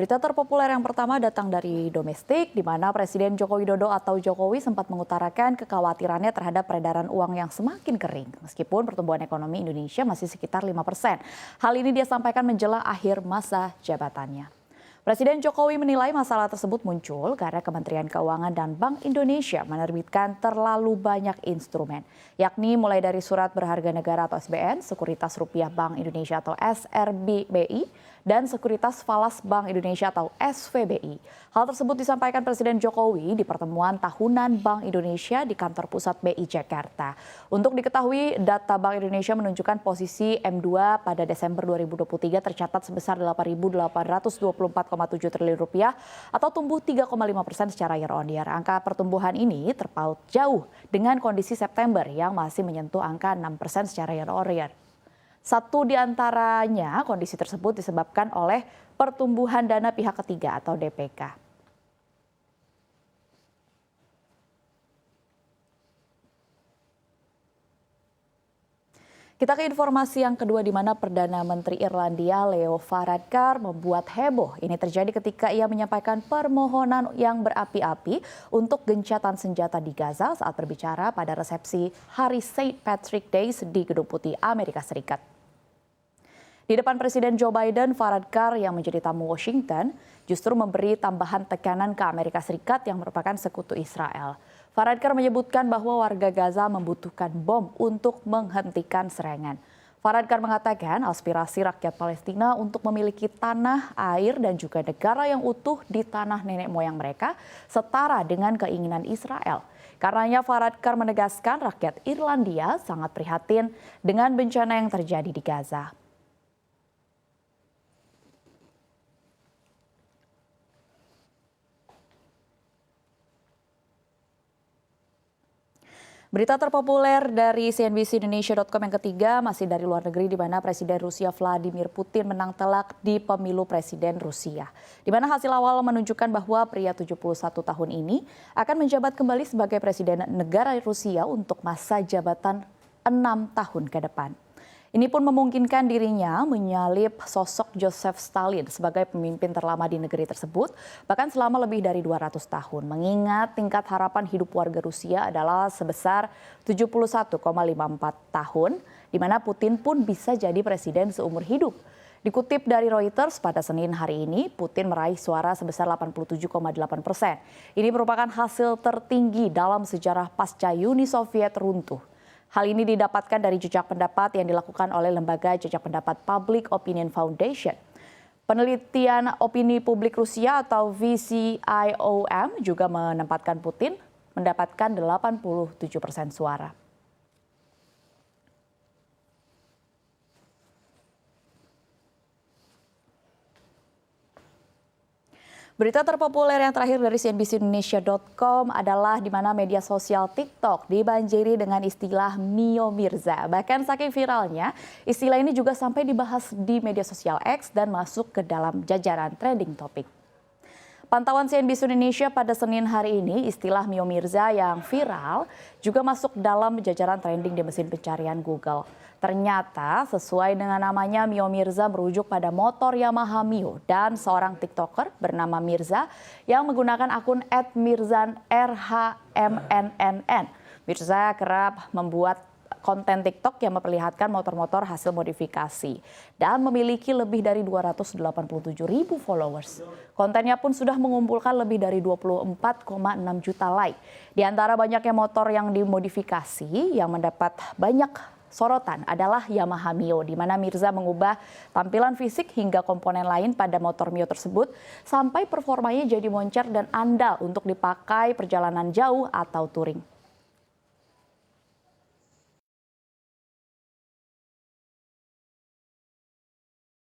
Berita terpopuler yang pertama datang dari domestik, di mana Presiden Joko Widodo atau Jokowi sempat mengutarakan kekhawatirannya terhadap peredaran uang yang semakin kering. Meskipun pertumbuhan ekonomi Indonesia masih sekitar 5%. Hal ini dia sampaikan menjelang akhir masa jabatannya. Presiden Jokowi menilai masalah tersebut muncul karena Kementerian Keuangan dan Bank Indonesia menerbitkan terlalu banyak instrumen, yakni mulai dari surat berharga negara atau SBN, sekuritas rupiah Bank Indonesia atau SRBI, dan sekuritas falas Bank Indonesia atau SVBI. Hal tersebut disampaikan Presiden Jokowi di pertemuan tahunan Bank Indonesia di kantor pusat BI Jakarta. Untuk diketahui, data Bank Indonesia menunjukkan posisi M2 pada Desember 2023 tercatat sebesar 8.824,7 triliun rupiah atau tumbuh 3,5% secara year on year. Angka pertumbuhan ini terpaut jauh dengan kondisi September yang masih menyentuh angka 6% secara year on year. Satu di antaranya kondisi tersebut disebabkan oleh pertumbuhan dana pihak ketiga atau DPK. Kita ke informasi yang kedua, di mana Perdana Menteri Irlandia Leo Varadkar membuat heboh. Ini terjadi ketika ia menyampaikan permohonan yang berapi-api untuk gencatan senjata di Gaza saat berbicara pada resepsi Hari St. Patrick Days di Gedung Putih Amerika Serikat. Di depan Presiden Joe Biden, Varadkar yang menjadi tamu Washington justru memberi tambahan tekanan ke Amerika Serikat yang merupakan sekutu Israel. Varadkar menyebutkan bahwa warga Gaza membutuhkan bom untuk menghentikan serangan. Varadkar mengatakan aspirasi rakyat Palestina untuk memiliki tanah, air, dan juga negara yang utuh di tanah nenek moyang mereka setara dengan keinginan Israel. Karenanya Varadkar menegaskan rakyat Irlandia sangat prihatin dengan bencana yang terjadi di Gaza. Berita terpopuler dari CNBC-Indonesia.com yang ketiga masih dari luar negeri, di mana Presiden Rusia Vladimir Putin menang telak di pemilu presiden Rusia. Di mana hasil awal menunjukkan bahwa pria 71 tahun ini akan menjabat kembali sebagai presiden negara Rusia untuk masa jabatan 6 tahun ke depan. Ini pun memungkinkan dirinya menyalip sosok Joseph Stalin sebagai pemimpin terlama di negeri tersebut, bahkan selama lebih dari 200 tahun. Mengingat tingkat harapan hidup warga Rusia adalah sebesar 71,54 tahun, di mana Putin pun bisa jadi presiden seumur hidup. Dikutip dari Reuters pada Senin hari ini, Putin meraih suara sebesar 87,8%. Ini merupakan hasil tertinggi dalam sejarah pasca Uni Soviet runtuh. Hal ini didapatkan dari jejak pendapat yang dilakukan oleh lembaga jejak pendapat Public Opinion Foundation. Penelitian opini publik Rusia atau VCIOM juga menempatkan Putin mendapatkan 87% suara. Berita terpopuler yang terakhir dari CNBC-Indonesia.com adalah di mana media sosial TikTok dibanjiri dengan istilah Mio Mirza. Bahkan saking viralnya, istilah ini juga sampai dibahas di media sosial X dan masuk ke dalam jajaran trending topic. Pantauan CNBC Indonesia pada Senin hari ini, istilah Mio Mirza yang viral juga masuk dalam jajaran trending di mesin pencarian Google. Ternyata sesuai dengan namanya, Mio Mirza merujuk pada motor Yamaha Mio dan seorang TikToker bernama Mirza yang menggunakan akun @mirzan_rhnn. Mirza kerap membuat konten TikTok yang memperlihatkan motor-motor hasil modifikasi dan memiliki lebih dari 287.000 followers. Kontennya pun sudah mengumpulkan lebih dari 24,6 juta like. Di antara banyaknya motor yang dimodifikasi yang mendapat banyak sorotan adalah Yamaha Mio, di mana Mirza mengubah tampilan fisik hingga komponen lain pada motor Mio tersebut sampai performanya jadi moncer dan andal untuk dipakai perjalanan jauh atau touring.